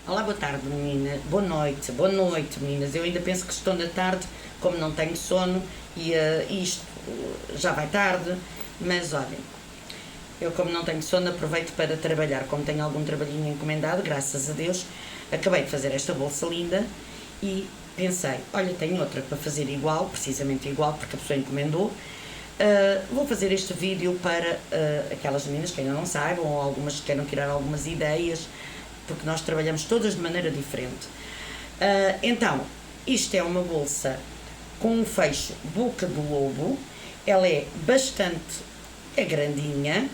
Olá, boa tarde, menina. Boa noite, meninas. Eu ainda penso que estou na tarde, como não tenho sono e isto já vai tarde, mas olhem, eu como não tenho sono aproveito para trabalhar, como tenho algum trabalhinho encomendado, graças a Deus, acabei de fazer esta bolsa linda e pensei, olha, tenho outra para fazer igual, precisamente igual, porque a pessoa encomendou. Vou fazer este vídeo para aquelas meninas que ainda não saibam, ou algumas que queiram tirar algumas ideias, porque nós trabalhamos todas de maneira diferente. Então, isto é uma bolsa com um fecho boca de lobo, ela é grandinha,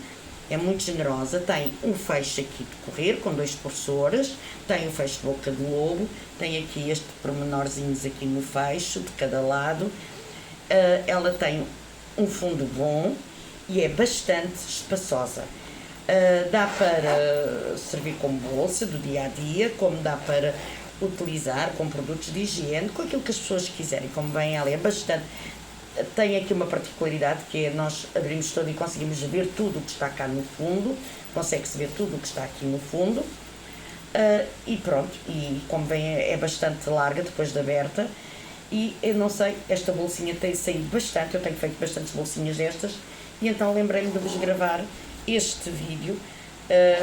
é muito generosa, tem um fecho aqui de correr com 2 espessores, tem o fecho de boca de lobo, tem aqui este pormenorzinhos aqui no fecho de cada lado, ela tem um fundo bom e é bastante espaçosa. Dá para servir como bolsa do dia a dia, como dá para utilizar com produtos de higiene, com aquilo que as pessoas quiserem. Como bem, ela é bastante. Tem aqui uma particularidade que é nós abrimos todo e conseguimos ver tudo o que está cá no fundo, consegue-se ver tudo o que está aqui no fundo. E pronto, e como bem é bastante larga depois de aberta. E eu não sei, esta bolsinha tem saído bastante, eu tenho feito bastantes bolsinhas destas, e então lembrei-me de vos gravar este vídeo.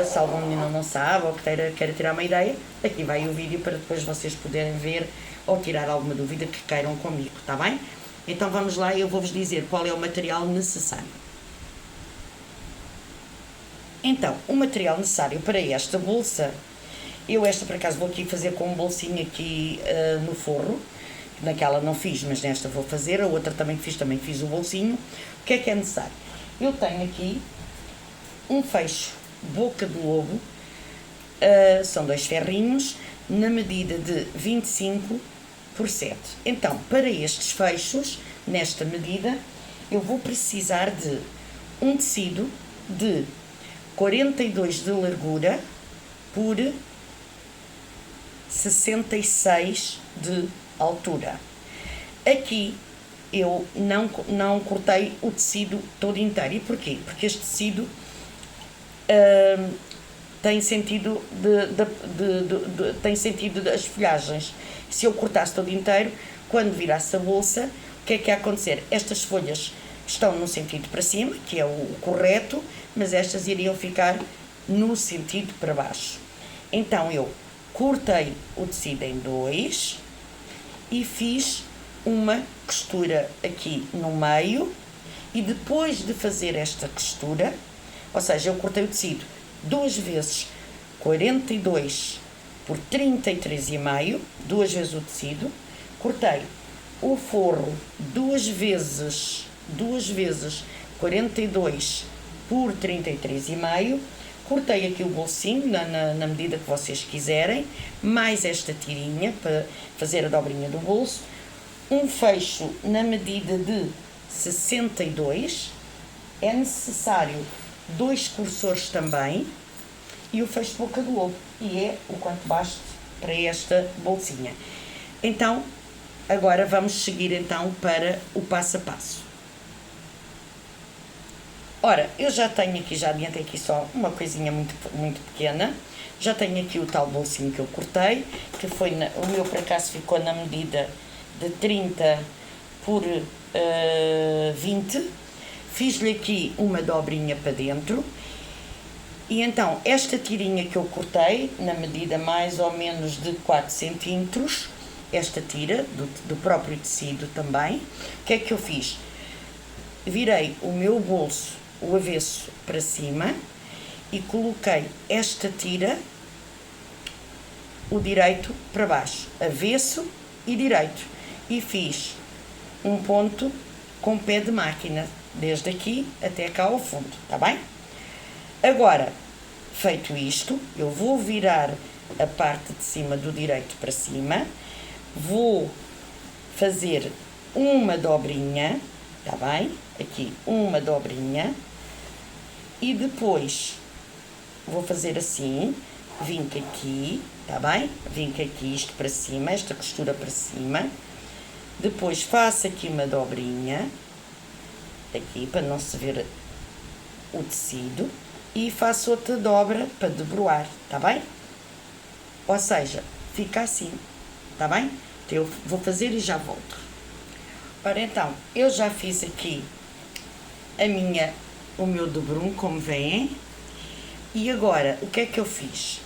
Se algum menino não sabe ou que queira tirar uma ideia, aqui vai o vídeo para depois vocês poderem ver ou tirar alguma dúvida que queiram comigo, está bem? Então vamos lá e eu vou-vos dizer qual é o material necessário. Então, o material necessário para esta bolsa, eu esta por acaso vou aqui fazer com um bolsinho aqui no forro, naquela não fiz, mas nesta vou fazer, a outra também fiz o bolsinho. O que é necessário? Eu tenho aqui um fecho boca de lobo, são 2 ferrinhos, na medida de 25 por 7. Então, para estes fechos, nesta medida, eu vou precisar de um tecido de 42 de largura por 66 de altura. Aqui eu não cortei o tecido todo inteiro. E porquê? Porque este tecido tem sentido das folhagens. Se eu cortasse todo inteiro, quando virasse a bolsa, o que é que ia acontecer? Estas folhas estão no sentido para cima, que é o correto, mas estas iriam ficar no sentido para baixo. Então eu cortei o tecido em 2 e fiz uma costura aqui no meio, e depois de fazer esta costura, ou seja, eu cortei o tecido 2 vezes 42 por 33,5, 2 vezes o tecido, cortei o forro 2 vezes 42 por 33,5, cortei aqui o bolsinho na medida que vocês quiserem, mais esta tirinha para fazer a dobrinha do bolso, um fecho na medida de 62, é necessário 2 cursores também, e o fecho de boca do lobo, e é o quanto basta para esta bolsinha. Então, agora vamos seguir então para o passo a passo. Ora, eu já tenho aqui, já adiantei aqui só uma coisinha muito pequena. Já tenho aqui o tal bolsinho que eu cortei, que foi, o meu por acaso ficou na medida de 30 por 20. Fiz-lhe aqui uma dobrinha para dentro. E então, esta tirinha que eu cortei, na medida mais ou menos de 4 centímetros, esta tira, do próprio tecido também, o que é que eu fiz? Virei o meu bolso, o avesso para cima, e coloquei esta tira, o direito para baixo, avesso e direito, e fiz um ponto com pé de máquina, desde aqui até cá ao fundo, tá bem? Agora, feito isto, eu vou virar a parte de cima do direito para cima, vou fazer uma dobrinha, tá bem? Aqui uma dobrinha, e depois vou fazer assim, vinco aqui, tá bem? Vinco aqui isto para cima, esta costura para cima, depois faço aqui uma dobrinha, aqui para não se ver o tecido, e faço outra dobra para debruar, tá bem? Ou seja, fica assim, tá bem? Então eu vou fazer e já volto. Ora então, eu já fiz aqui o meu dobrum, como veem. E agora, o que é que eu fiz?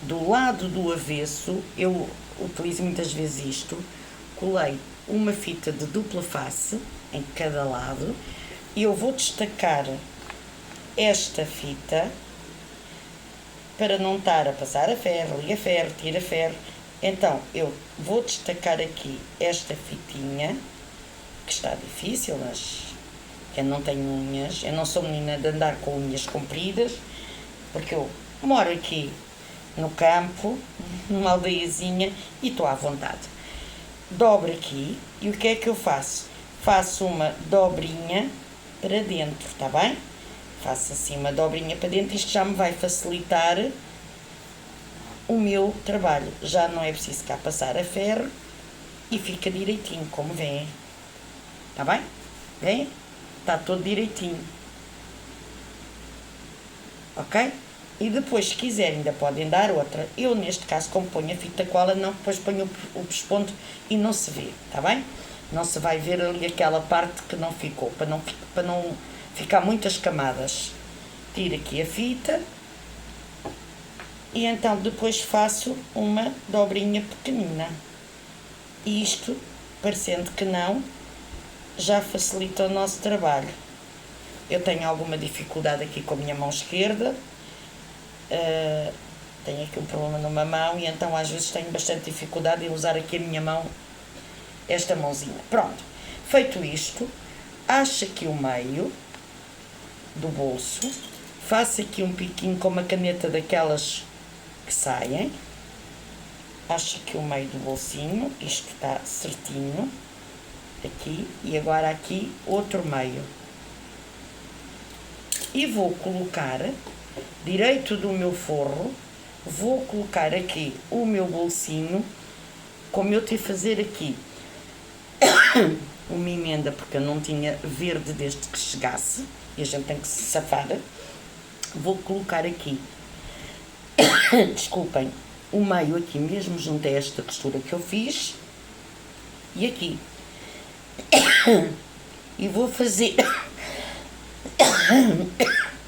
Do lado do avesso, eu utilizo muitas vezes isto, colei uma fita de dupla face em cada lado e eu vou destacar esta fita para não estar a passar a ferro, liga ferro, tira ferro. Então, eu vou destacar aqui esta fitinha, que está difícil, mas eu não tenho unhas, eu não sou menina de andar com unhas compridas, porque eu moro aqui no campo, numa aldeiazinha, e estou à vontade. Dobro aqui, e o que é que eu faço? Faço uma dobrinha para dentro, está bem? Faço assim uma dobrinha para dentro, isto já me vai facilitar o meu trabalho. Já não é preciso cá passar a ferro e fica direitinho, como vêem. Está bem? Vêem? Está todo direitinho. Ok? E depois, se quiserem, ainda podem dar outra. Eu, neste caso, como ponho a fita cola, não, depois ponho o pesponto e não se vê, está bem? Não se vai ver ali aquela parte que não ficou, para não ficar muitas camadas. Tiro aqui a fita e então depois faço uma dobrinha pequenina. E isto, parecendo que não, já facilita o nosso trabalho. Eu tenho alguma dificuldade aqui com a minha mão esquerda, tenho aqui um problema numa mão e então às vezes tenho bastante dificuldade em usar aqui a minha mão, esta mãozinha. Pronto, feito isto, acho aqui o meio do bolso, faço aqui um piquinho com uma caneta daquelas que saem, acho aqui o meio do bolsinho, isto está certinho, aqui, e agora aqui outro meio. E vou colocar, direito do meu forro, vou colocar aqui o meu bolsinho, como eu tive a fazer aqui uma emenda, porque eu não tinha verde desde que chegasse, e a gente tem que se safar. Vou colocar aqui, desculpem, o meio aqui mesmo, junto a esta costura que eu fiz, e aqui. E vou fazer,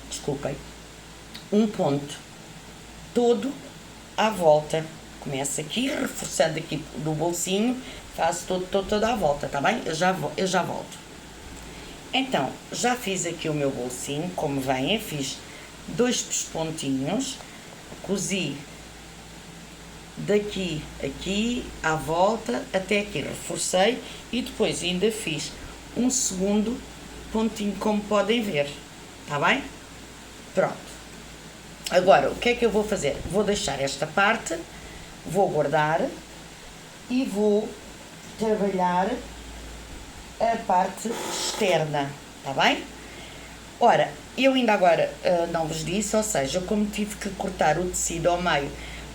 desculpem, um ponto todo à volta. Começo aqui, reforçando aqui do bolsinho, faço toda à volta, tá bem? Eu já volto. Então, já fiz aqui o meu bolsinho, como veem, fiz 2 pespontinhos, cozi daqui, aqui, à volta, até aqui, reforcei e depois ainda fiz um segundo pontinho, como podem ver, tá bem? Pronto. Agora, o que é que eu vou fazer? Vou deixar esta parte, vou guardar e vou trabalhar a parte externa, tá bem? Ora, eu ainda agora não vos disse, ou seja, como tive que cortar o tecido ao meio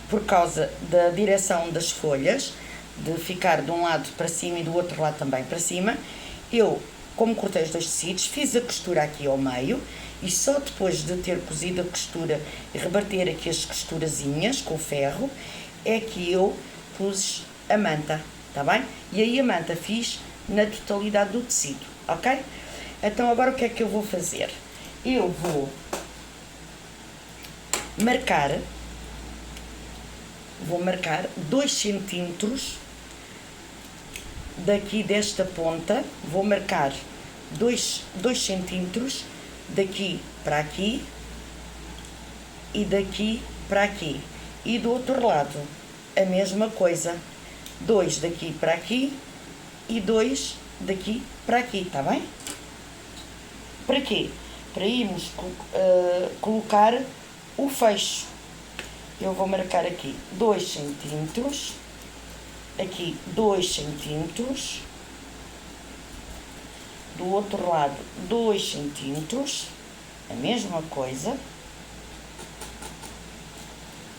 por causa da direção das folhas, de ficar de um lado para cima e do outro lado também para cima, eu, como cortei os dois tecidos, fiz a costura aqui ao meio e só depois de ter cozido a costura e rebater aqui as costurazinhas com o ferro, é que eu pus a manta, tá bem? E aí a manta fiz na totalidade do tecido, ok? Então agora o que é que eu vou fazer? Eu vou marcar 2 centímetros daqui desta ponta, vou marcar 2 centímetros daqui para aqui e daqui para aqui. E do outro lado, a mesma coisa, 2 daqui para aqui e 2 daqui para aqui, tá bem? Para quê? Para irmos colocar o fecho. Eu vou marcar aqui 2 centímetros, aqui 2 centímetros, do outro lado 2 centímetros, a mesma coisa,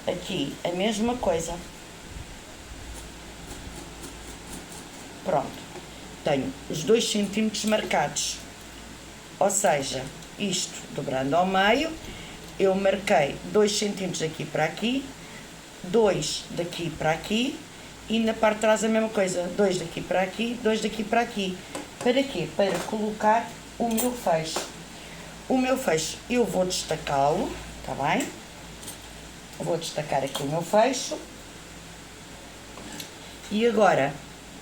aqui a mesma coisa. Pronto, tenho os 2 centímetros marcados, ou seja, isto dobrando ao meio, eu marquei 2 centímetros aqui para aqui, 2 daqui para aqui e na parte de trás a mesma coisa, 2 daqui para aqui, 2 daqui para aqui. Para quê? Para colocar o meu fecho. O meu fecho eu vou destacá-lo, tá bem? Vou destacar aqui o meu fecho. E agora,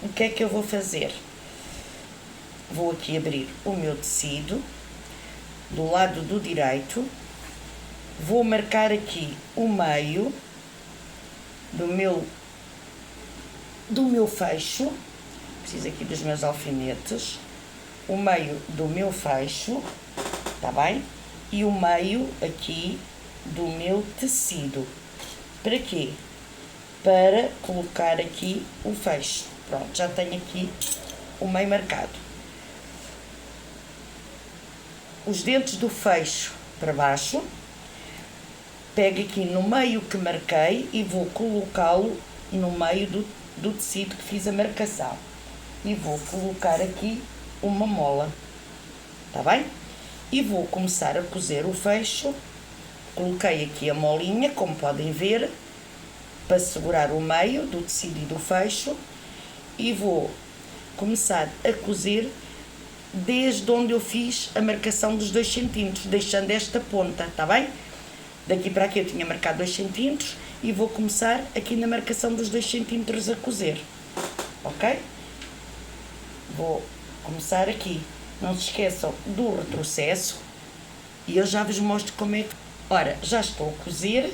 o que é que eu vou fazer? Vou aqui abrir o meu tecido, do lado do direito, vou marcar aqui o meio do meu fecho, preciso aqui dos meus alfinetes, o meio do meu fecho, tá bem? E o meio aqui do meu tecido. Para quê? Para colocar aqui o fecho. Pronto, já tenho aqui o meio marcado. Os dentes do fecho para baixo, pego aqui no meio que marquei e vou colocá-lo no meio do tecido que fiz a marcação. E vou colocar aqui uma mola, tá bem? E vou começar a cozer o fecho. Coloquei aqui a molinha, como podem ver, para segurar o meio do tecido e do fecho, e vou começar a cozer desde onde eu fiz a marcação dos 2 cm, deixando esta ponta, tá bem? Daqui para aqui eu tinha marcado 2 cm e vou começar aqui na marcação dos 2 cm a cozer, ok? Vou começar aqui. Não se esqueçam do retrocesso e eu já vos mostro como é que... Ora, já estou a cozer.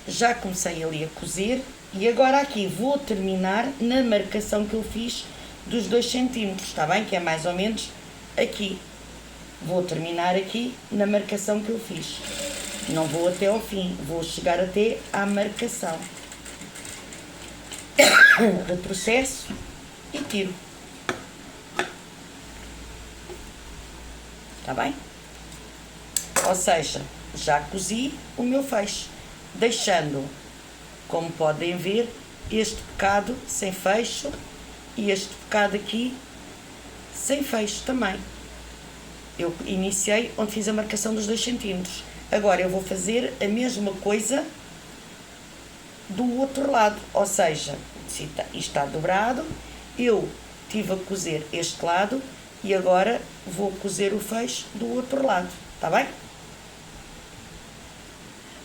Já comecei ali a cozer e agora aqui vou terminar na marcação que eu fiz dos 2 cm, está bem? Que é mais ou menos aqui. Vou terminar aqui na marcação que eu fiz. Não vou até ao fim, vou chegar até à marcação. Retrocesso e tiro. Está bem? Ou seja, já cozi o meu fecho, deixando, como podem ver, este bocado sem fecho e este bocado aqui sem fecho também. Eu iniciei onde fiz a marcação dos 2 cm. Agora eu vou fazer a mesma coisa do outro lado, ou seja, isto está dobrado, eu estive a cozer este lado e agora vou cozer o fecho do outro lado, está bem?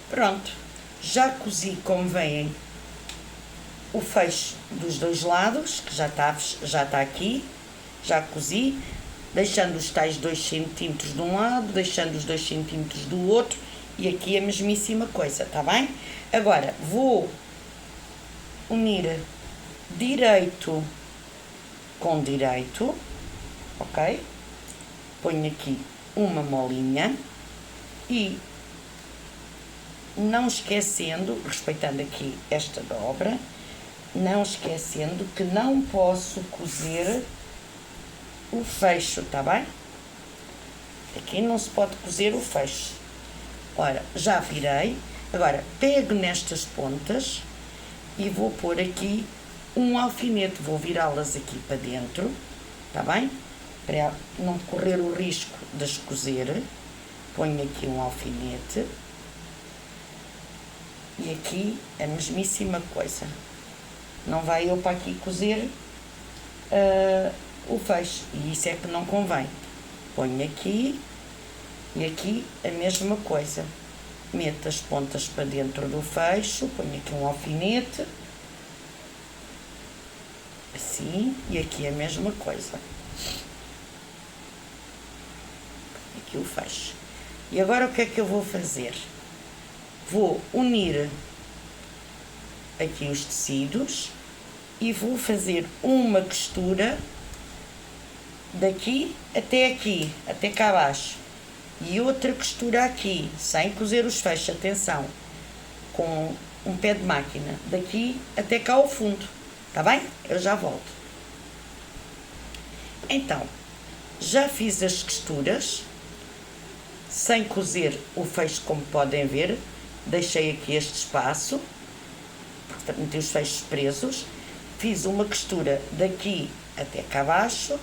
Pronto, já cozi, como veem, o fecho dos 2 lados, que já está aqui, já cozi, deixando os tais 2 cm de um lado, deixando os 2 cm do outro, e aqui a mesmíssima coisa, tá bem? Agora, vou unir direito com direito, ok? Ponho aqui uma molinha e não esquecendo, respeitando aqui esta dobra, não esquecendo que não posso cozer o fecho, tá bem? Aqui não se pode cozer o fecho. Ora, já virei. Agora, pego nestas pontas e vou pôr aqui um alfinete. Vou virá-las aqui para dentro, tá bem? Para não correr o risco de escozer. Ponho aqui um alfinete. E aqui a mesmíssima coisa. Não vai eu para aqui cozer o fecho. E isso é que não convém. Ponho aqui e aqui a mesma coisa. Meto as pontas para dentro do fecho. Ponho aqui um alfinete. Assim. E aqui a mesma coisa. Aqui o fecho. E agora o que é que eu vou fazer? Vou unir aqui os tecidos e vou fazer uma costura daqui até aqui, até cá abaixo, e outra costura aqui, sem cozer os fechos, atenção, com um pé de máquina, daqui até cá ao fundo, tá bem? Eu já volto. Então, já fiz as costuras, sem cozer o fecho, como podem ver. Deixei aqui este espaço, porque meti os fechos presos, fiz uma costura daqui até cá abaixo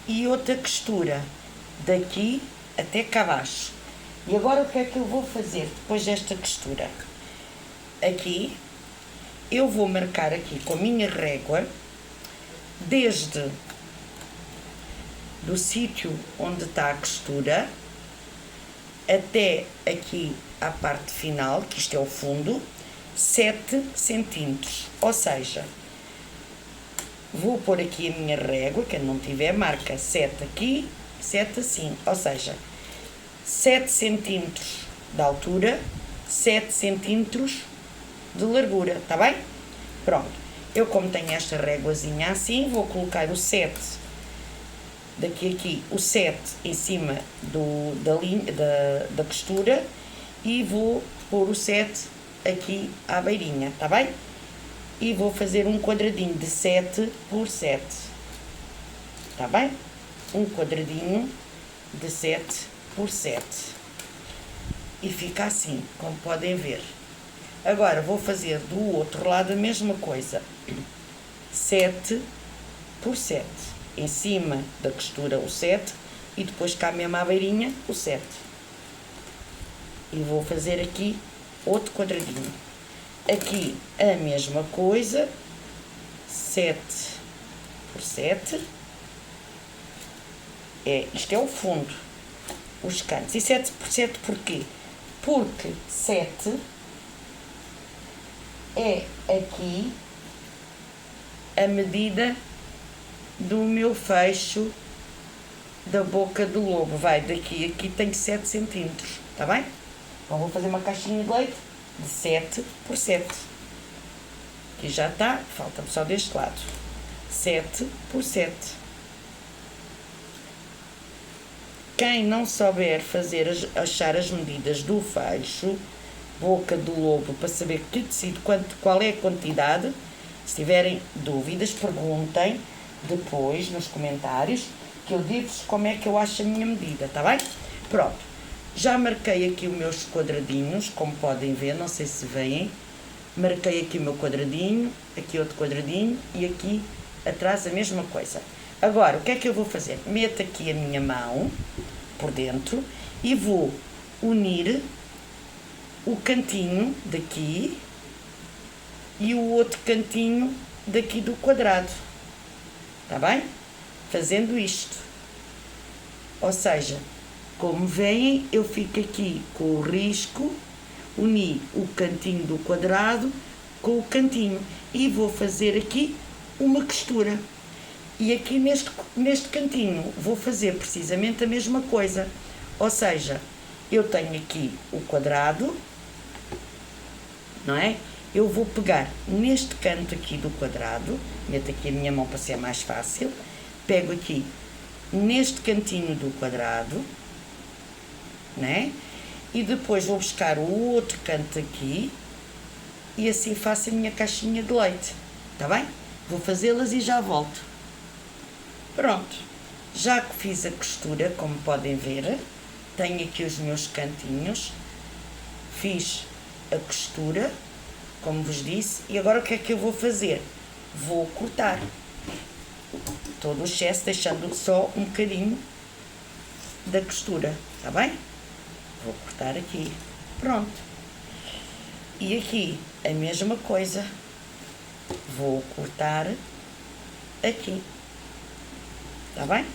e outra costura daqui até cá abaixo. E agora o que é que eu vou fazer depois desta costura? aqui, eu vou marcar aqui com a minha régua, desde do sítio onde está a costura até aqui à parte final, que isto é o fundo, 7 centímetros. Ou seja, vou pôr aqui a minha régua, quem não tiver, marca 7 aqui, 7 assim. Ou seja, 7 centímetros de altura, 7 centímetros de largura, tá bem? Pronto, eu como tenho esta réguazinha assim, vou colocar o 7 daqui aqui, o 7 em cima da linha, da costura, e vou pôr o 7 aqui à beirinha, tá bem? E vou fazer um quadradinho de 7 por 7, tá bem? Um quadradinho de 7 por 7. E fica assim, como podem ver. Agora vou fazer do outro lado a mesma coisa. 7 por 7. Em cima da costura o 7 e depois cá mesmo à beirinha o 7. E vou fazer aqui outro quadradinho. Aqui a mesma coisa. 7 por 7. Isto é o fundo. Os cantos. E 7 por 7 porquê? Porque 7 é aqui a medida do meu fecho da boca do lobo. Vai daqui a aqui, tem 7 centímetros, tá bem? Então vou fazer uma caixinha de leite de 7 por 7. Aqui já está, falta-me só deste lado. 7 por 7. Quem não souber achar as medidas do fecho, boca do lobo, para saber que tecido, qual é a quantidade, se tiverem dúvidas, perguntem depois nos comentários, que eu digo-vos como é que eu acho a minha medida, tá bem? Pronto, já marquei aqui os meus quadradinhos, como podem ver, não sei se veem, marquei aqui o meu quadradinho, aqui outro quadradinho e aqui atrás a mesma coisa. Agora, o que é que eu vou fazer? Meto aqui a minha mão por dentro e vou unir o cantinho daqui e o outro cantinho daqui do quadrado, tá bem? Fazendo isto. Ou seja, como veem, eu fico aqui com o risco, uni o cantinho do quadrado com o cantinho e vou fazer aqui uma costura. E aqui neste cantinho vou fazer precisamente a mesma coisa. Ou seja, eu tenho aqui o quadrado, não é? Eu vou pegar neste canto aqui do quadrado, meto aqui a minha mão para ser mais fácil, pego aqui neste cantinho do quadrado, né? E depois vou buscar o outro canto aqui e assim faço a minha caixinha de leite, tá bem? Vou fazê-las e já volto. Pronto, já que fiz a costura, como podem ver, tenho aqui os meus cantinhos, fiz a costura, como vos disse, e agora o que é que eu vou fazer? Vou cortar todo o excesso, deixando só um bocadinho da costura, tá bem? Vou cortar aqui, pronto. E aqui a mesma coisa, vou cortar aqui, tá bem?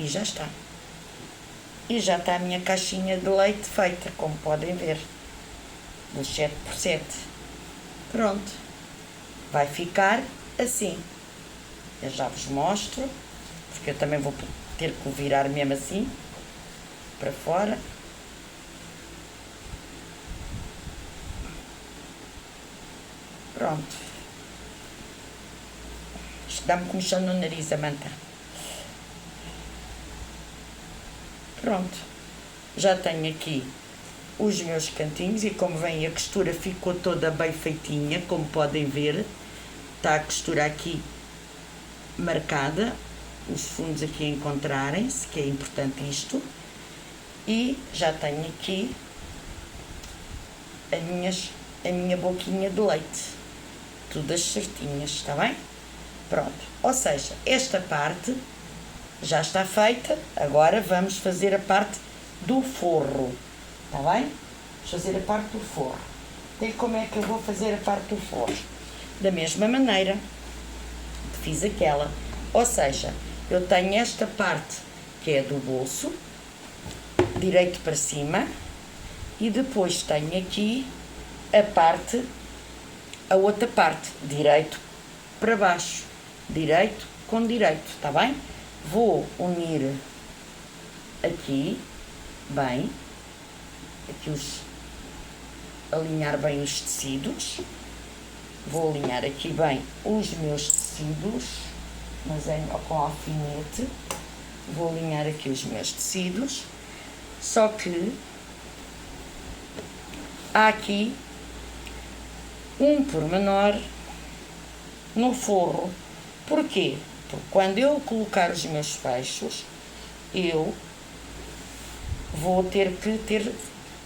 E já está. E já está a minha caixinha de leite feita, como podem ver, dos 7 por 7. Pronto. Vai ficar assim. Eu já vos mostro, porque eu também vou ter que o virar mesmo assim, para fora. Pronto. Isto dá-me comichão no nariz a manta. Pronto. Já tenho aqui os meus cantinhos e como veem a costura ficou toda bem feitinha, como podem ver. Está a costura aqui marcada, os fundos aqui a encontrarem-se, que é importante isto. E já tenho aqui a minha boquinha de leite, todas certinhas, está bem? Pronto, ou seja, esta parte já está feita, agora vamos fazer a parte do forro, está bem? Vamos fazer a parte do forro. E como é que eu vou fazer a parte do forro? Da mesma maneira que fiz aquela, ou seja, eu tenho esta parte que é do bolso, direito para cima, e depois tenho aqui a outra parte, direito para baixo, direito com direito, está bem? Vou unir aqui, bem, alinhar bem os tecidos, vou alinhar aqui bem os meus tecidos, mas com alfinete, vou alinhar aqui os meus tecidos, só que há aqui um pormenor no forro. Porquê? Porque quando eu colocar os meus fechos, eu vou ter que ter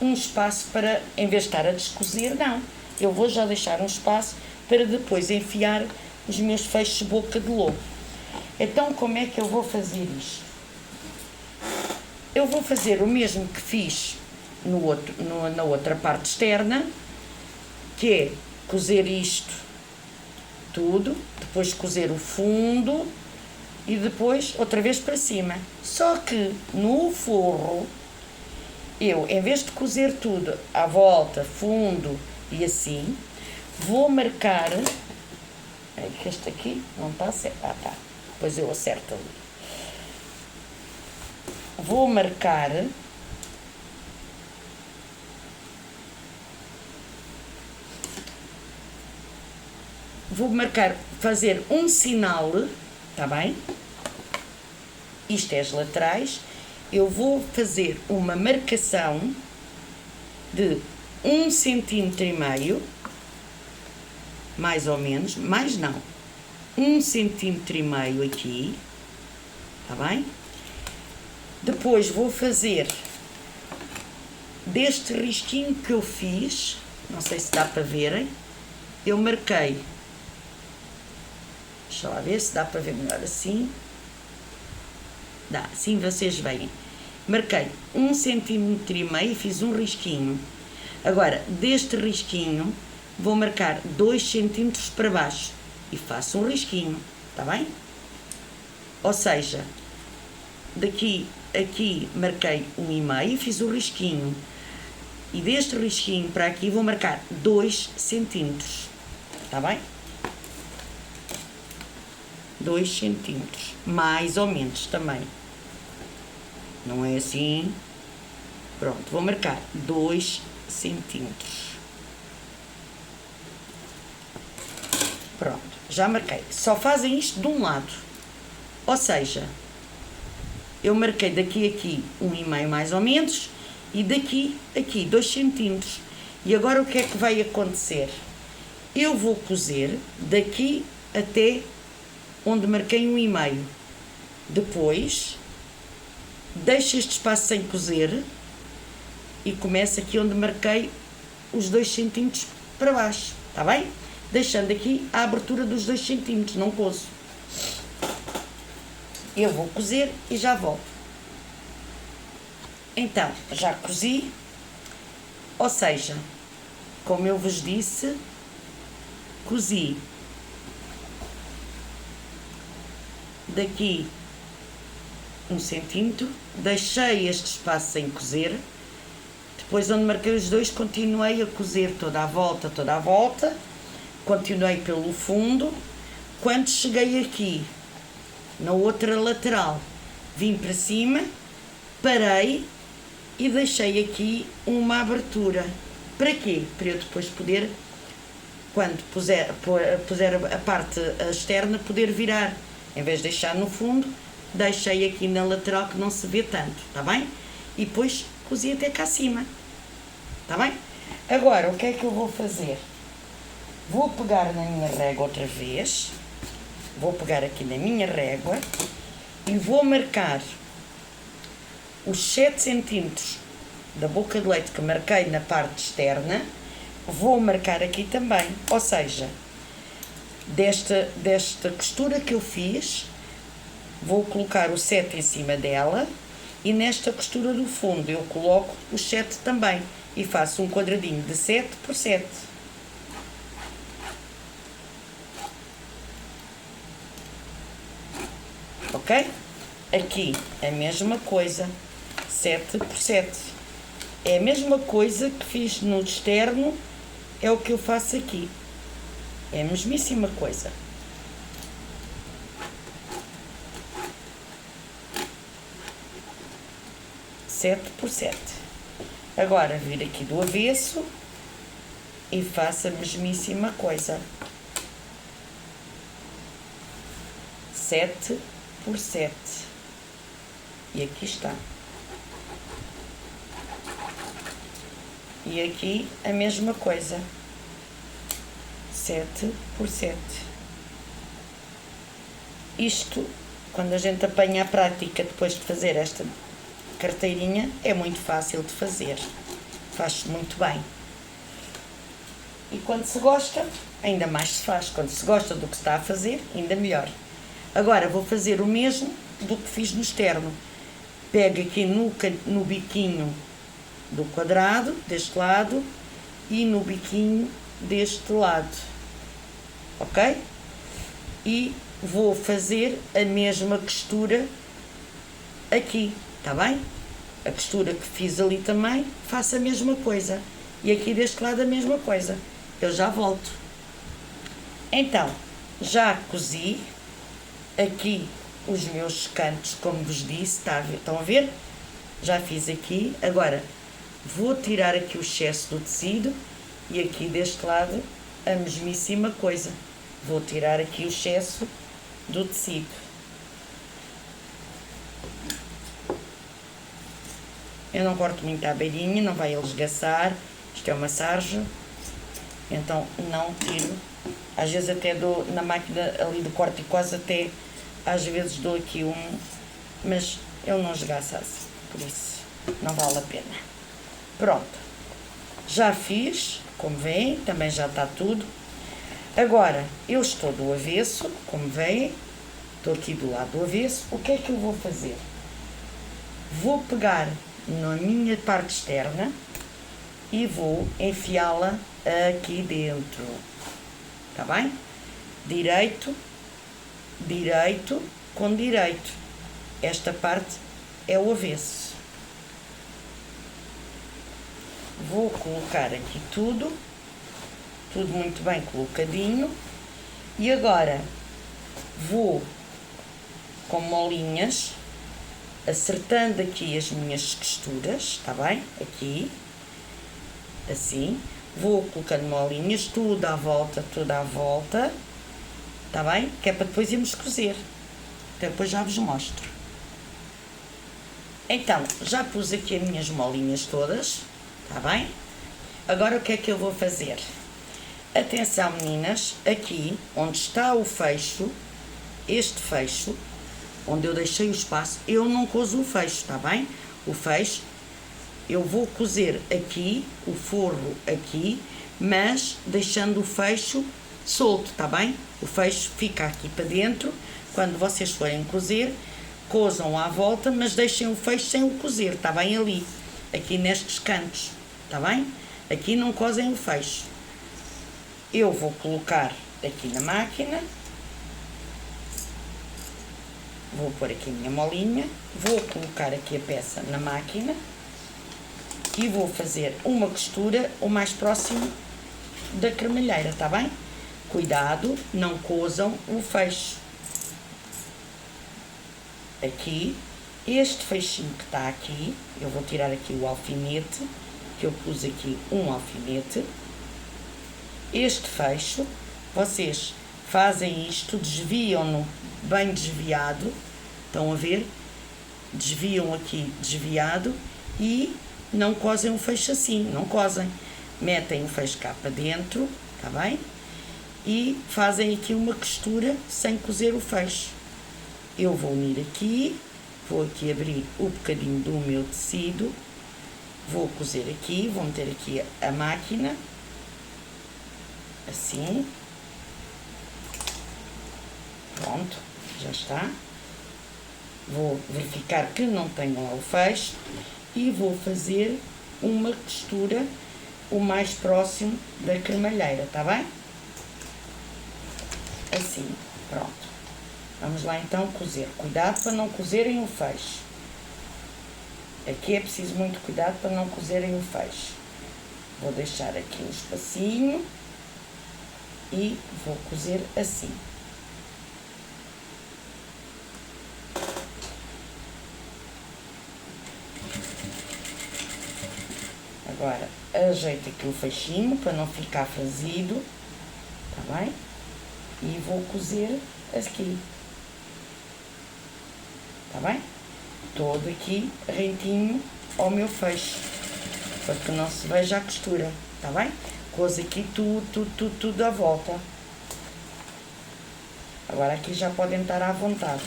um espaço para, em vez de estar a descozer, não. Eu vou já deixar um espaço para depois enfiar os meus fechos boca de lobo. Então, como é que eu vou fazer isto? Eu vou fazer o mesmo que fiz na outra parte externa, que é cozer isto tudo, depois cozer o fundo e depois outra vez para cima. Só que no forro, eu, em vez de cozer tudo à volta, fundo e assim, vou marcar. É que este aqui não está certo. Ah, tá. Depois eu acerto ali. Vou marcar. Fazer um sinal, tá bem? Isto é as laterais. Eu vou fazer uma marcação de 1,5 cm, mais ou menos, mais não, 1,5 cm aqui, tá bem? Depois vou fazer deste risquinho que eu fiz, não sei se dá para verem, eu marquei, deixa lá ver se dá para ver melhor assim, dá, assim vocês veem, marquei 1,5 cm e fiz um risquinho. Agora, deste risquinho, vou marcar 2 cm para baixo e faço um risquinho, tá bem? Ou seja, daqui aqui marquei 1,5 e fiz o risquinho, e deste risquinho para aqui vou marcar 2 cm, tá bem? 2 cm, mais ou menos também, não é assim, pronto, vou marcar 2 cm, pronto, já marquei. Só fazem isto de um lado, ou seja, eu marquei daqui a aqui 1,5 mais ou menos, e daqui a aqui 2 cm. E agora o que é que vai acontecer? Eu vou cozer daqui até onde marquei 1,5. Depois, deixo este espaço sem cozer e começo aqui onde marquei os 2 cm para baixo, está bem? Deixando aqui a abertura dos 2 cm, não cozo. Eu vou cozer e já volto. Então, já cozi, ou seja, como eu vos disse, cozi daqui 1 cm, deixei este espaço sem cozer, depois onde marquei os dois continuei a cozer toda a volta, continuei pelo fundo, quando cheguei aqui, na outra lateral, vim para cima, parei e deixei aqui uma abertura. Para quê? Para eu depois poder, quando puser a parte externa, poder virar. Em vez de deixar no fundo, deixei aqui na lateral que não se vê tanto, tá bem? E depois cozi até cá acima, tá bem? Agora, o que é que eu vou fazer? Vou pegar na minha régua outra vez, vou pegar aqui na minha régua e vou marcar os 7 cm da boca de leite que marquei na parte externa, vou marcar aqui também, ou seja, desta costura que eu fiz, vou colocar o 7 em cima dela E nesta costura do fundo eu coloco os 7 também e faço um quadradinho de 7 por 7. Ok? Aqui a mesma coisa, 7 por 7. É a mesma coisa que fiz no externo, é o que eu faço aqui. É a mesmíssima coisa. Sete por 7. Agora vir aqui do avesso e faço a mesmíssima coisa. 7 por 7. E aqui está. E aqui a mesma coisa. 7 por 7. Isto, quando a gente apanha a prática depois de fazer esta carteirinha, é muito fácil de fazer. Faz-se muito bem. E quando se gosta, ainda mais se faz. Quando se gosta do que se está a fazer, ainda melhor. Agora vou fazer o mesmo do que fiz no externo. Pego aqui no biquinho do quadrado, deste lado, e no biquinho deste lado. Ok? E vou fazer a mesma costura aqui, tá bem? A costura que fiz ali também, faço a mesma coisa. E aqui deste lado a mesma coisa. Eu já volto. Então, já cozi aqui os meus cantos, como vos disse, estão a ver? Já fiz aqui. Agora, vou tirar aqui o excesso do tecido e aqui deste lado a mesmíssima coisa. Vou tirar aqui o excesso do tecido. Eu não corto muito à beirinha, não vai esgaçar. Isto é uma sarja, então não tiro. Às vezes até dou na máquina ali do corte e quase até, às vezes dou aqui mas ele não esgaça assim, por isso não vale a pena. Pronto, já fiz, como veem, também já está tudo. Agora, eu estou do avesso, como veem, estou aqui do lado do avesso. O que é que eu vou fazer? Vou pegar na minha parte externa e vou enfiá-la aqui dentro, tá bem? Direito, direito com direito. Esta parte é o avesso. Vou colocar aqui tudo muito bem colocadinho. E agora vou com molinhas acertando aqui as minhas costuras, tá bem? Aqui, assim. Vou colocando molinhas, tudo à volta, tá bem? Que é para depois irmos cozer. Então depois já vos mostro. Então, já pus aqui as minhas molinhas todas, tá bem? Agora o que é que eu vou fazer? Atenção, meninas, aqui onde está o fecho, este fecho, onde eu deixei o espaço, eu não cozo o fecho, tá bem? O fecho, eu vou cozer aqui, o forro aqui, mas deixando o fecho solto, tá bem? O fecho fica aqui para dentro. Quando vocês forem cozer, cozam à volta, mas deixem o fecho sem o cozer, tá bem? Ali, aqui nestes cantos, tá bem? Aqui não cozem o fecho. Eu vou colocar aqui na máquina, vou pôr aqui a minha molinha, vou colocar aqui a peça na máquina e vou fazer uma costura o mais próximo da cremalheira, tá bem? Cuidado, não cozam o fecho. Aqui, este fechinho que está aqui, eu vou tirar aqui o alfinete, que eu pus aqui um alfinete. Este fecho, vocês fazem isto, desviam-no bem desviado, estão a ver? Desviam aqui desviado e não cozem o fecho assim, não cozem. Metem o fecho cá para dentro, tá bem? E fazem aqui uma costura sem cozer o fecho. Eu vou unir aqui, vou aqui abrir o bocadinho do meu tecido, vou cozer aqui, vou meter aqui a máquina, assim. Pronto, já está. Vou verificar que não tenho lá o fecho e vou fazer uma costura o mais próximo da cremalheira, tá bem? Assim, pronto. Vamos lá então cozer. Cuidado para não cozerem o fecho. Aqui é preciso muito cuidado para não cozerem o fecho. Vou deixar aqui um espacinho e vou cozer assim. Agora, ajeito aqui o fechinho para não ficar franzido, tá bem? E vou cozer aqui, tá bem? Todo aqui rentinho ao meu fecho, para que não se veja a costura, tá bem? Cozo aqui tudo à volta. Agora aqui já podem estar à vontade.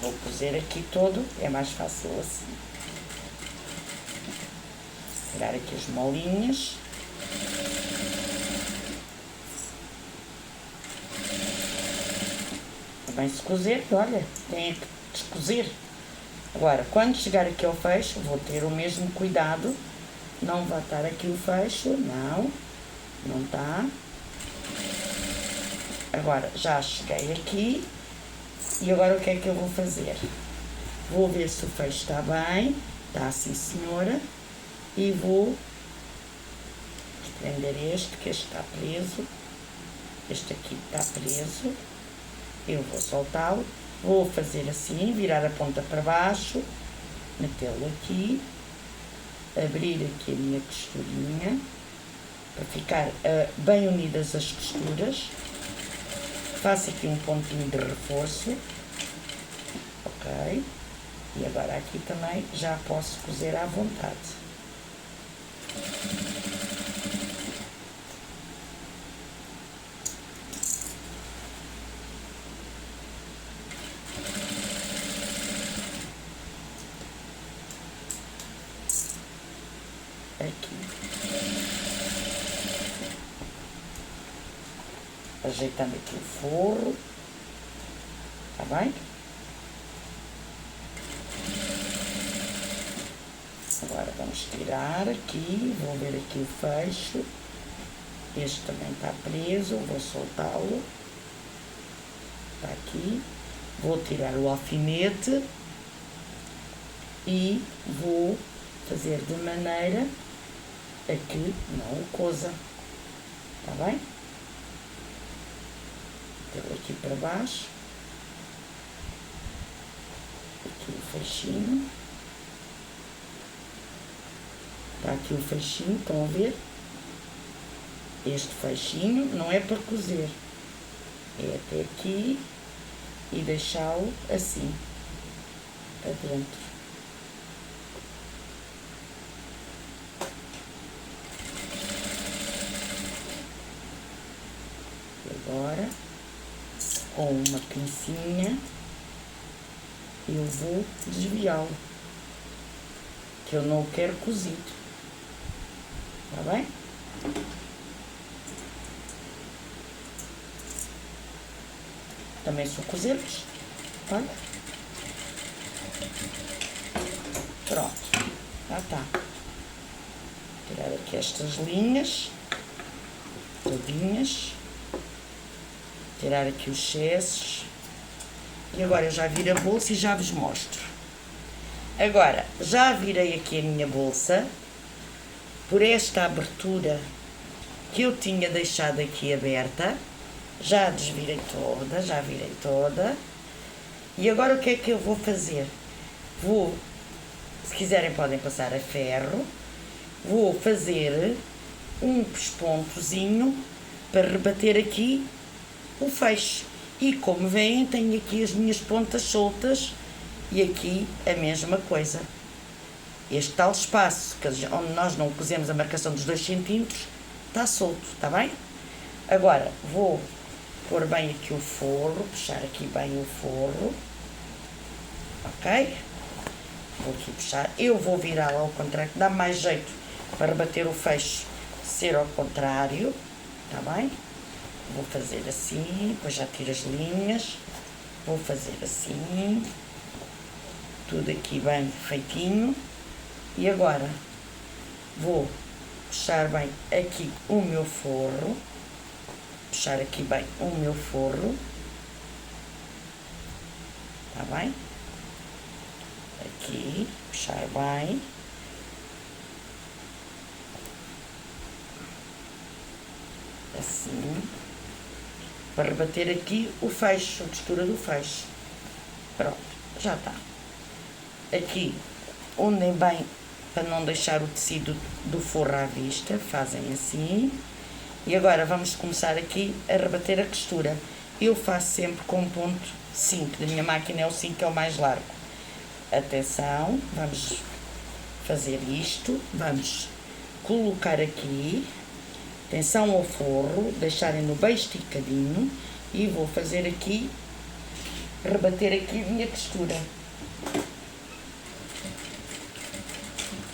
Vou cozer aqui todo, é mais fácil assim. Tirar aqui as molinhas. Também se cozer, olha, tem que descozer. Agora, quando chegar aqui ao fecho, vou ter o mesmo cuidado. Não vai estar aqui o fecho, não está. Agora, já cheguei aqui. E agora o que é que eu vou fazer? Vou ver se o fecho está bem. Está sim, senhora. E vou prender este, que este está preso. Este aqui está preso. Eu vou soltá-lo. Vou fazer assim, virar a ponta para baixo. Metê-lo aqui. Abrir aqui a minha costurinha. Para ficar bem unidas as costuras. Faço aqui um pontinho de reforço. Ok. E agora aqui também já posso cozer à vontade. Aqui. Ajeitando aqui o forro, tá bem? Agora vamos tirar aqui, vou ver aqui o fecho. Este também está preso, vou soltá-lo. Está aqui. Vou tirar o alfinete e vou fazer de maneira a que não o coza, tá bem? Metê-lo aqui para baixo, aqui o fechinho, está aqui o fechinho, estão a ver? Este fechinho não é para cozer, é até aqui e deixá-lo assim, para dentro. Agora, com uma pincinha, eu vou desviá-lo, que eu não o quero cozido, tá bem? Também são cozidos, olha. Pronto, já está. Tirar aqui estas linhas, todinhas. Tirar aqui os excessos. E agora eu já viro a bolsa e já vos mostro. Agora, já virei aqui a minha bolsa. Por esta abertura que eu tinha deixado aqui aberta. Já desvirei toda, já virei toda. E agora o que é que eu vou fazer? Vou, se quiserem podem passar a ferro. Vou fazer um pespontozinho para rebater aqui o fecho. E como veem, tenho aqui as minhas pontas soltas e aqui a mesma coisa. Este tal espaço, onde nós não cozemos a marcação dos 2 cm, está solto, está bem? Agora, vou pôr bem aqui o forro, puxar aqui bem o forro, ok? Vou aqui puxar, eu vou virá-lo ao contrário, dá mais jeito para rebater o fecho ser ao contrário, está bem? Vou fazer assim, depois já tiro as linhas. Vou fazer assim, tudo aqui bem feitinho. E agora vou puxar bem aqui o meu forro, puxar aqui bem o meu forro, tá bem? Aqui, puxar bem. Assim, para rebater aqui o fecho, a textura do fecho. Pronto, já está. Aqui, unem bem, para não deixar o tecido do forro à vista, fazem assim. E agora vamos começar aqui a rebater a costura. Eu faço sempre com ponto 5, da minha máquina é o 5, que é o mais largo. Atenção, vamos fazer isto, vamos colocar aqui, atenção ao forro, deixarem-no bem esticadinho e vou fazer aqui, rebater aqui a minha costura.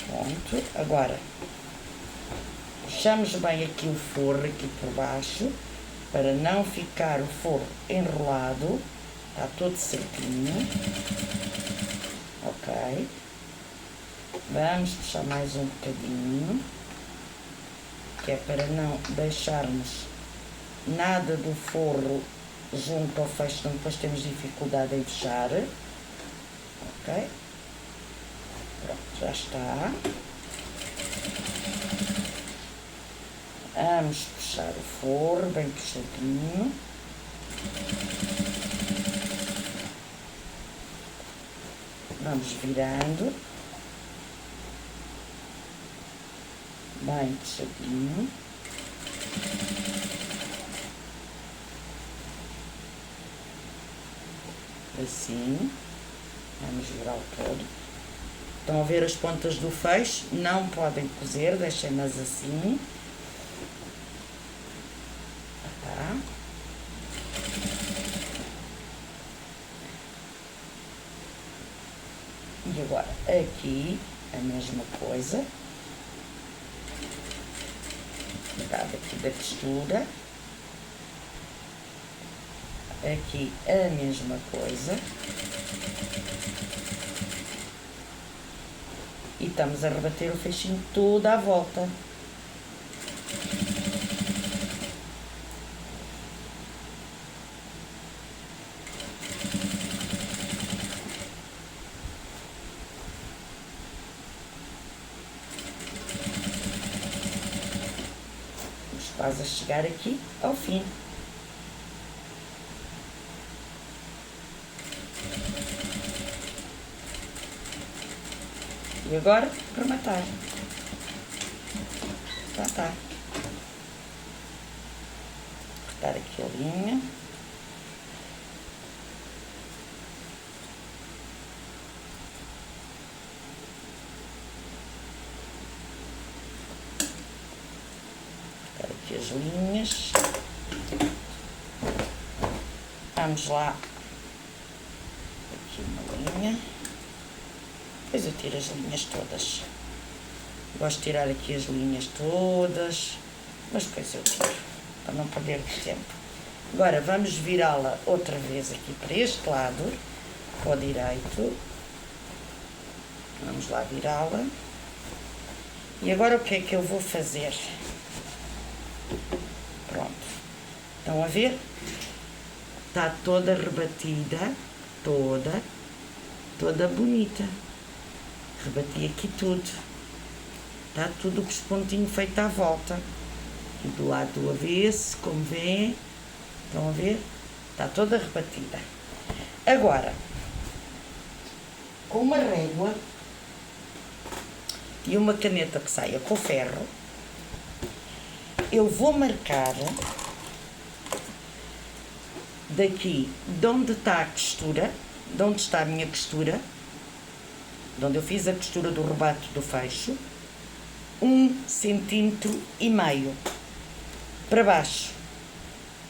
Pronto, agora puxamos bem aqui o forro aqui por baixo, para não ficar o forro enrolado, está todo certinho, ok, vamos puxar mais um bocadinho, que é para não deixarmos nada do forro junto ao fecho, senão depois temos dificuldade em fechar, ok, pronto, já está. Vamos puxar o forro bem puxadinho. Vamos virando. Bem puxadinho. Assim. Vamos virar o todo. Estão a ver as pontas do fecho? Não podem cozer, deixem-nas assim. Tá. E agora aqui a mesma coisa. Metade aqui da costura. Aqui a mesma coisa. E estamos a rebater o fechinho toda à volta. Estamos quase a chegar aqui ao fim. E agora, rematar. Já está. Cortar aqui a linha. Cortar aqui as linhas. Vamos lá. Aqui uma linha. Depois eu tiro as linhas todas. Gosto de tirar aqui as linhas todas, mas depois eu tiro, para não perder tempo. Agora vamos virá-la outra vez aqui para este lado, para o direito. Vamos lá virá-la. E agora o que é que eu vou fazer? Pronto. Estão a ver? Está toda rebatida, toda bonita. Rebati aqui tudo. Está tudo com os pontinhos feito à volta. E do lado do avesso, como vêem, estão a ver? Está toda rebatida. Agora, com uma régua e uma caneta que saia com ferro, eu vou marcar daqui de onde está a costura, de onde está a minha costura, de onde eu fiz a costura do rebate do fecho, 1,5 cm para baixo,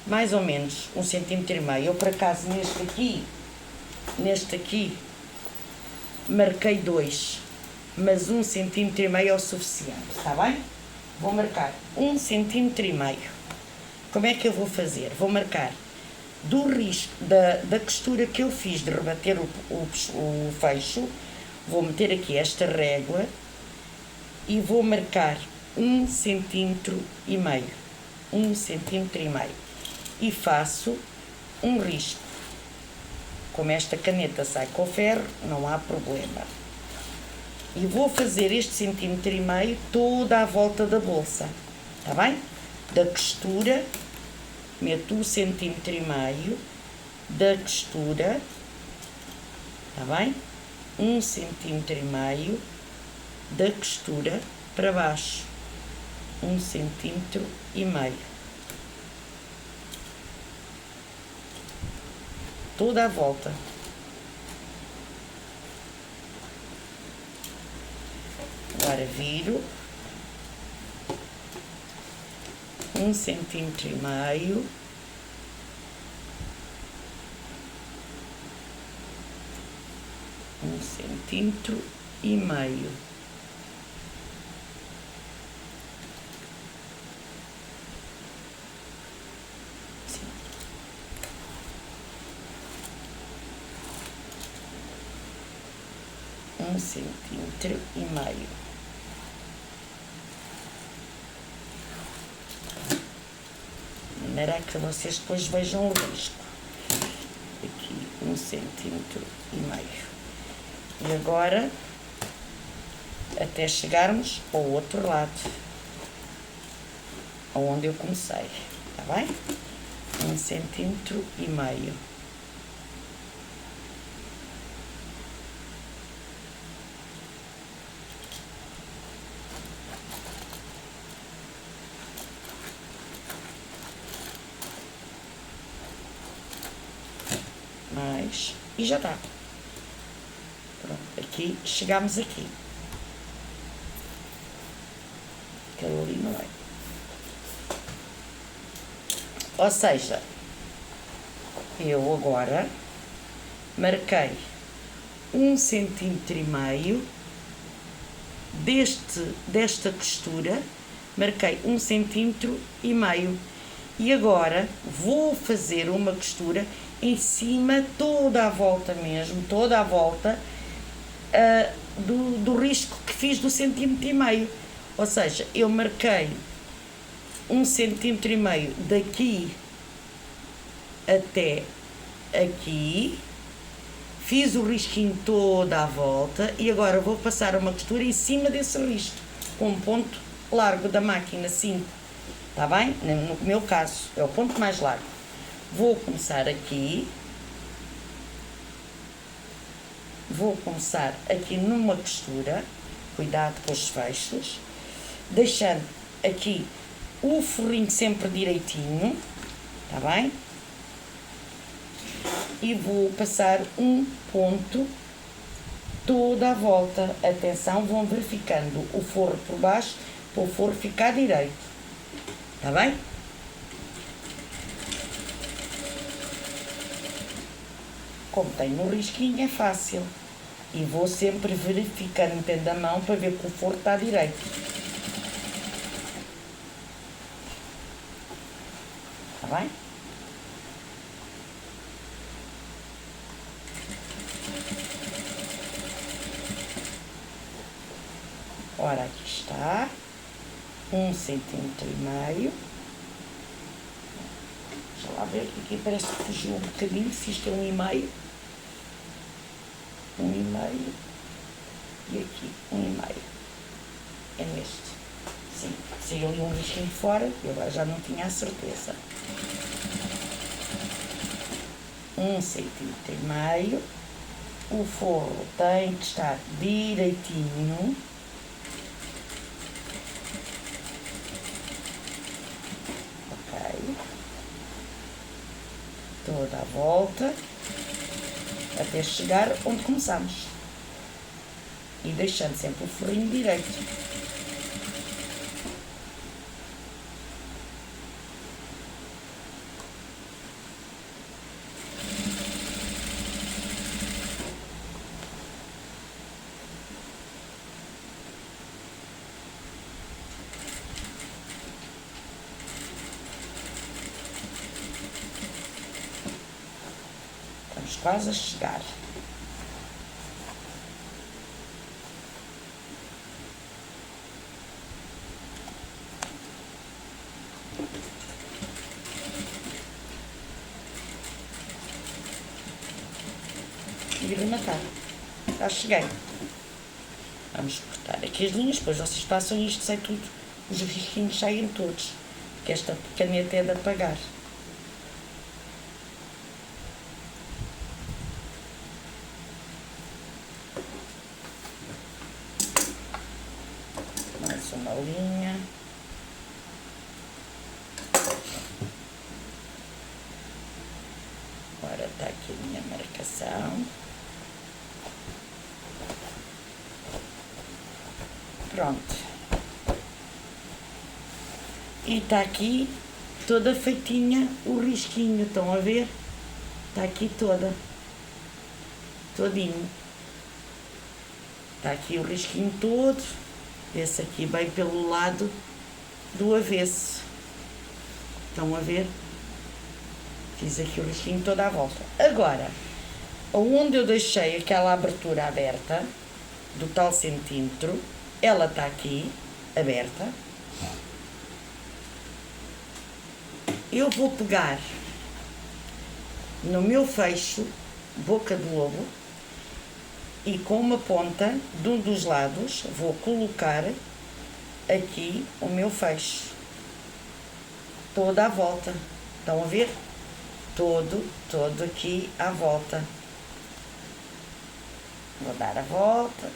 mais ou menos 1,5 cm. Eu, por acaso, neste aqui, marquei 2, mas 1,5 cm é o suficiente, está bem? Vou marcar 1,5 cm. como é que eu vou fazer? Vou marcar do risco, da costura que eu fiz de rebater o fecho, vou meter aqui esta régua e vou marcar 1,5 cm, 1,5 cm, e faço um risco. Como esta caneta sai com ferro, não há problema. E vou fazer este 1,5 cm toda à volta da bolsa, tá bem? Da costura, meto 1,5 cm da costura, tá bem? 1,5 cm da costura para baixo, 1,5 cm, toda a volta. Agora viro 1,5 cm, um centímetro e meio. Assim. 1,5 cm. De maneira que vocês depois vejam o risco. Aqui 1,5 cm. E agora, até chegarmos ao outro lado, onde eu comecei, tá bem? 1,5 cm. Mais, e já está. Pronto, aqui, chegamos aqui. Aquele ali não é. Ou seja, eu agora marquei 1,5 cm desta costura, marquei 1,5 cm. E agora vou fazer uma costura em cima, toda a volta mesmo, toda a volta do risco que fiz do 1,5 cm. Ou seja, eu marquei 1,5 cm daqui até aqui, fiz o risquinho toda à volta e agora vou passar uma costura em cima desse risco, com um ponto largo da máquina 5, tá bem? No meu caso, é o ponto mais largo. Vou começar aqui, numa costura, cuidado com os fechos, deixando aqui o forrinho sempre direitinho, tá bem? E vou passar um ponto toda a volta. Atenção, vão verificando o forro por baixo, para o forro ficar direito, tá bem? Como tem no risquinho, é fácil. E vou sempre verificando dentro da mão para ver que o forro está direito. Está bem? Ora, aqui está. 1,5 cm. Deixa lá ver, aqui parece que fugiu um bocadinho, se isto é 1,5. 1,5 e aqui 1,5. É neste. Sim, saiu ali um risquinho de fora, eu agora já não tinha a certeza. 1,5 cm. O forro tem que estar direitinho. Ok. Toda a volta. Até chegar onde começamos. E deixando sempre o forrinho direito. quase a chegar. Vira matar. Já cheguei. Vamos cortar aqui as linhas, depois vocês passam e isto sai tudo, os risquinhos saem todos, porque esta caneta é de apagar. Mais uma linha. Agora está aqui a minha marcação. Pronto. E está aqui toda feitinha o risquinho, estão a ver? Está aqui toda. Todinho. Está aqui o risquinho todo. Esse aqui bem pelo lado do avesso. Estão a ver? Fiz aqui o risquinho toda à volta. Agora, onde eu deixei aquela abertura aberta, do tal centímetro, ela está aqui, aberta. Eu vou pegar no meu fecho, boca de lobo, e com uma ponta de um dos lados, vou colocar aqui o meu fecho. Toda à volta. Estão a ver? Todo aqui à volta. Vou dar a volta.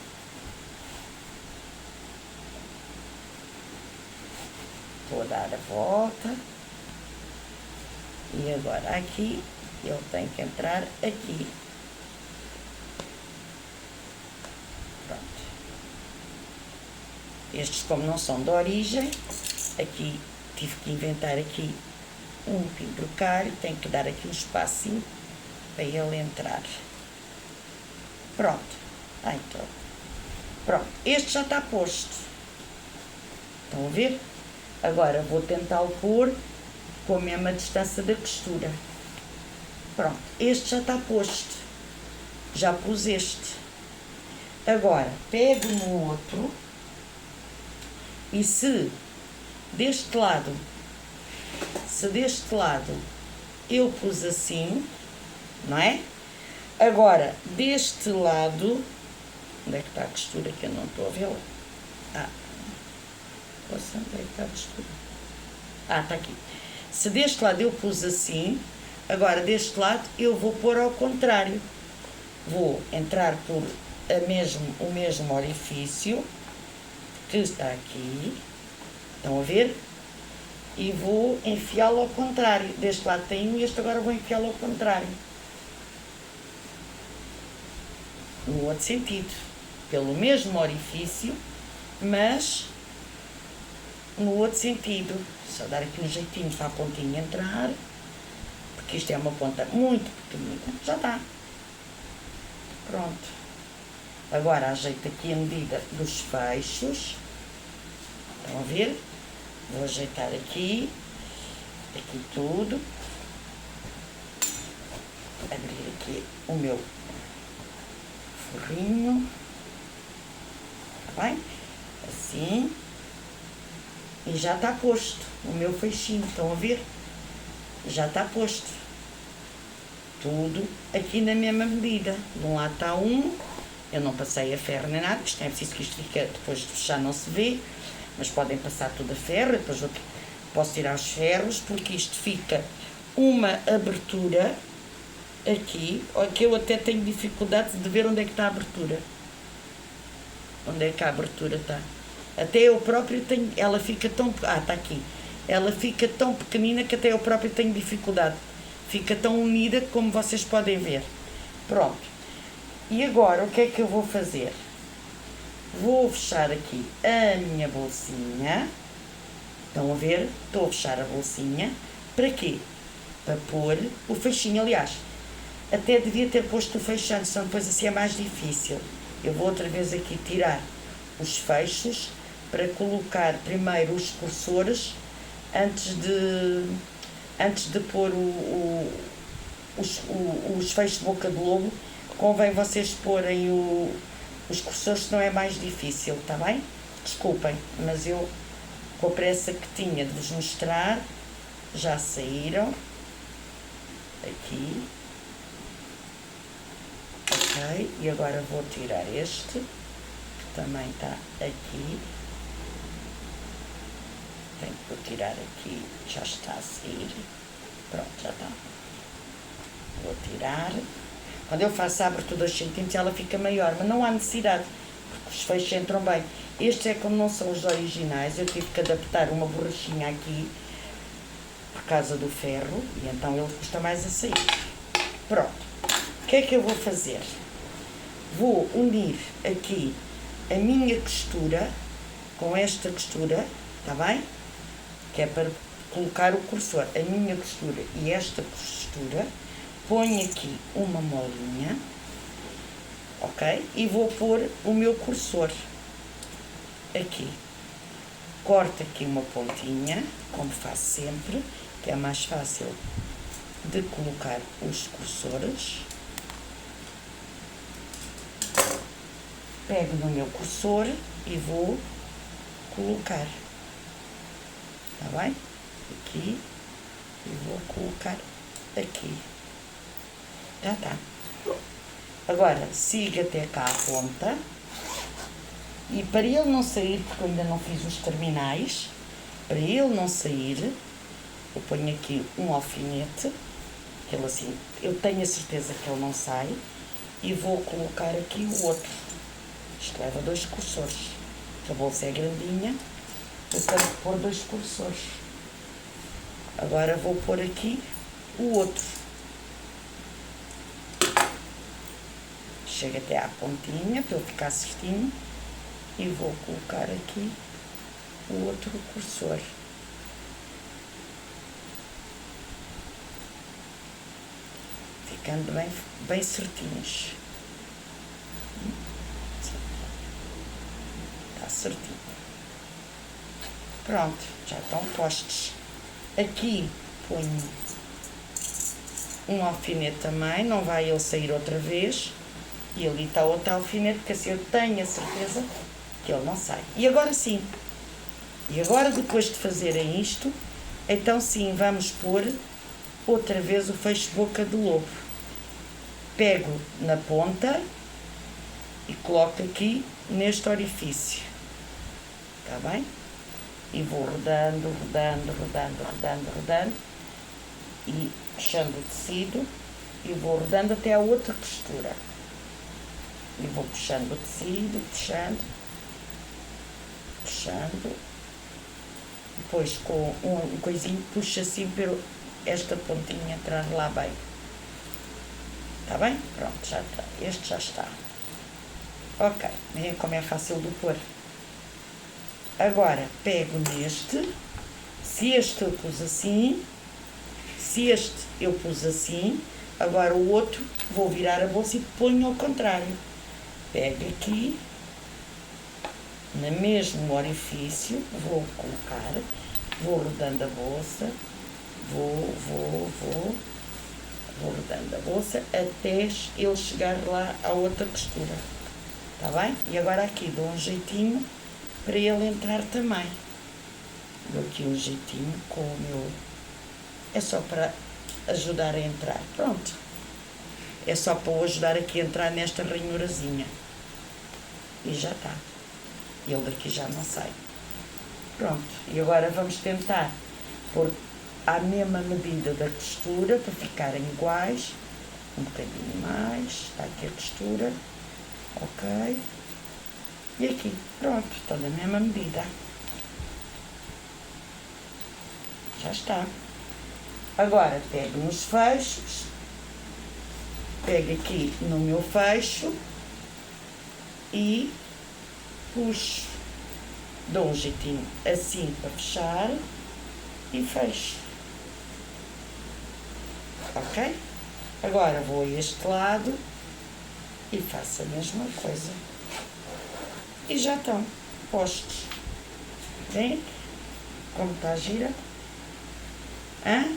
Vou dar a volta. E agora aqui, ele tem que entrar aqui. Pronto. Estes, como não são de origem, aqui tive que inventar aqui um penduricalho, tenho que dar aqui um espacinho para ele entrar. Pronto. Então. Pronto. Este já está posto. Estão a ver? Agora vou tentá-lo pôr com a mesma distância da costura. Pronto, este já está posto. Já pus este. Agora, pego no outro e se deste lado eu pus assim, não é? Agora, deste lado, onde é que está a costura que eu não estou a ver? Poxa, onde é que está a costura? Está aqui. Se deste lado eu pus assim, agora deste lado eu vou pôr ao contrário. Vou entrar por o mesmo orifício que está aqui, estão a ver? E vou enfiá-lo ao contrário. Deste lado tem um e este agora vou enfiá-lo ao contrário. No outro sentido. Pelo mesmo orifício, mas no outro sentido. Só dar aqui um jeitinho para a pontinha entrar, porque isto é uma ponta muito pequenina. Já está. Pronto. Agora ajeito aqui a medida dos fechos. Estão a ver? Vou ajeitar aqui tudo. Abrir aqui o meu forrinho. Tá bem? Assim. E já está posto o meu fechinho, estão a ver? Já está posto. Tudo aqui na mesma medida. De um lado está um, eu não passei a ferro nem nada, isto não é preciso que isto fique, depois de fechar não se vê, mas podem passar tudo a ferro, depois posso tirar os ferros, porque isto fica uma abertura aqui, que eu até tenho dificuldade de ver onde é que está a abertura. Onde é que a abertura está? Até eu próprio tenho, ela fica tão, está aqui, ela fica tão pequenina que até eu próprio tenho dificuldade, fica tão unida como vocês podem ver. Pronto, e agora o que é que eu vou fazer? Vou fechar aqui a minha bolsinha, estão a ver? Estou a fechar a bolsinha, para quê? Para pôr o fechinho, aliás, até devia ter posto o fechante, senão depois assim é mais difícil. Eu vou outra vez aqui tirar os fechos, para colocar primeiro os espessores antes de pôr os fechos de boca de lobo, convém vocês porem os cursores, senão é mais difícil, está bem? Desculpem, mas eu, com a pressa que tinha de vos mostrar, já saíram. Aqui. Ok, e agora vou tirar este, que também está aqui. Vou tirar aqui, já está a sair. Pronto, já está. Vou tirar. Quando eu faço a abertura 2 cm, ela fica maior, mas não há necessidade, porque os fechos entram bem. Estes é como não são os originais, eu tive que adaptar uma borrachinha aqui, por causa do ferro, e então ele custa mais a sair. Pronto. O que é que eu vou fazer? Vou unir aqui a minha costura com esta costura, está bem? Que é para colocar o cursor. A minha costura e esta costura, ponho aqui uma molinha, ok? E vou pôr o meu cursor aqui. Corto aqui uma pontinha, como faço sempre, que é mais fácil de colocar os cursores. Pego no meu cursor e vou colocar. Está bem? Aqui. E vou colocar aqui. Já está. Agora, sigo até cá a ponta. E para ele não sair, porque eu ainda não fiz os terminais, para ele não sair, eu ponho aqui um alfinete, que ele assim, eu tenho a certeza que ele não sai, e vou colocar aqui o outro. Isto leva 2 cursores. A bolsa é grandinha, eu tenho que pôr 2 cursores. Agora vou pôr aqui o outro. Chego até à pontinha, para ele ficar certinho, e vou colocar aqui o outro cursor. Ficando bem certinhos. Está certinho. Pronto, já estão postos. Aqui ponho um alfinete também, não vai ele sair outra vez. E ali está outro alfinete, porque assim eu tenho a certeza que ele não sai. E agora sim. E agora, depois de fazerem isto, então sim, vamos pôr outra vez o fecho de boca de lobo. Pego na ponta e coloco aqui neste orifício. Está bem? E vou rodando, rodando, rodando, rodando, rodando. E puxando o tecido. E vou rodando até a outra costura. E vou puxando o tecido, puxando. Puxando. Depois com um coisinho puxo assim para esta pontinha entrar lá bem. Está bem? Pronto, já está. Este já está. Ok, veem como é fácil de pôr. Agora, pego neste. Se este eu pus assim, se este eu pus assim, agora o outro vou virar a bolsa e ponho ao contrário. Pego aqui, no mesmo orifício, vou colocar, vou rodando a bolsa, vou rodando a bolsa até ele chegar lá à outra costura. Está bem? E agora aqui dou um jeitinho para ele entrar também. Dou aqui um jeitinho com o meu... É só para ajudar a entrar. Pronto. É só para o ajudar aqui a entrar nesta ranhurazinha. E já está. Ele daqui já não sai. Pronto. E agora vamos tentar pôr à mesma medida da costura para ficarem iguais. Um bocadinho mais. Está aqui a costura. Ok. E aqui. Pronto. Está da mesma medida. Já está. Agora pego nos fechos. Pego aqui no meu fecho. E puxo, dou um jeitinho assim para fechar e fecho. Ok? Agora vou a este lado e faço a mesma coisa. E já estão postos. Vem? Como está a gira? Hã?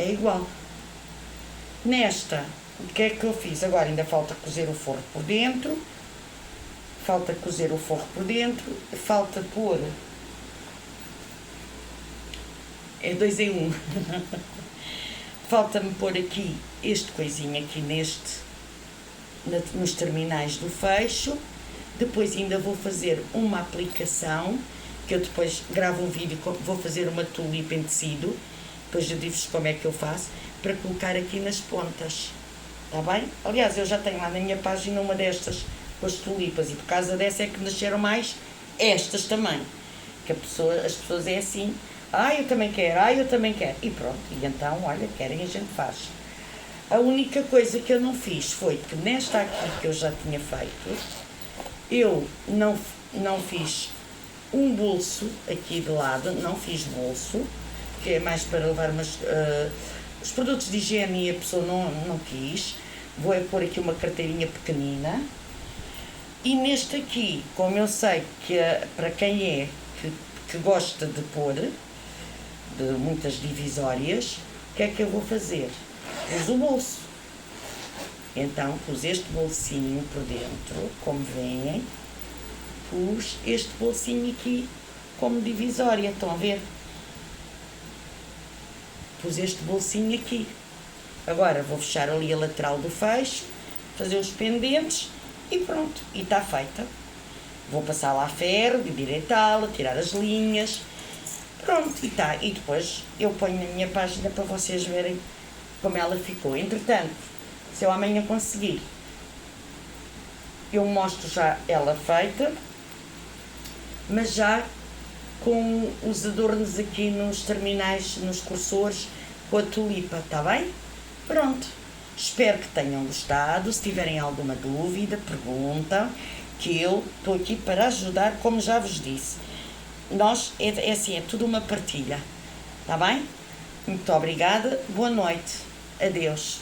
é igual. Nesta, o que é que eu fiz? Agora ainda falta cozer o forro por dentro. Falta cozer o forro por dentro. Falta pôr... É 2 em 1. Falta-me pôr aqui este coisinho aqui nos terminais do fecho. Depois ainda vou fazer uma aplicação, que eu depois gravo um vídeo, vou fazer uma tulipa em tecido, depois eu digo-vos como é que eu faço, para colocar aqui nas pontas, está bem? Aliás, eu já tenho lá na minha página uma destas, com as tulipas, e por causa dessa é que nasceram mais estas também, que as pessoas é assim, eu também quero, eu também quero, e pronto, e então, olha, querem, a gente faz. A única coisa que eu não fiz foi que nesta aqui que eu já tinha feito, eu não fiz um bolso aqui de lado, não fiz bolso, que é mais para levar os produtos de higiene, e a pessoa não quis. Vou pôr aqui uma carteirinha pequenina. E neste aqui, como eu sei que para quem que gosta de pôr, de muitas divisórias, o que é que eu vou fazer? Pus o bolso. Então pus este bolsinho por dentro, como veem, pus este bolsinho aqui como divisória, estão a ver? Pus este bolsinho aqui. Agora vou fechar ali a lateral do fecho, fazer os pendentes e pronto, e está feita. Vou passar lá ferro, direitá-la, tirar as linhas, pronto, e está. E depois eu ponho na minha página para vocês verem como ela ficou. Entretanto, se eu amanhã conseguir, eu mostro já ela feita, mas já com os adornos aqui nos terminais, nos cursores, com a tulipa, está bem? Pronto. Espero que tenham gostado. Se tiverem alguma dúvida, perguntam, que eu estou aqui para ajudar, como já vos disse. É assim, é tudo uma partilha, está bem? Muito obrigada, boa noite, adeus.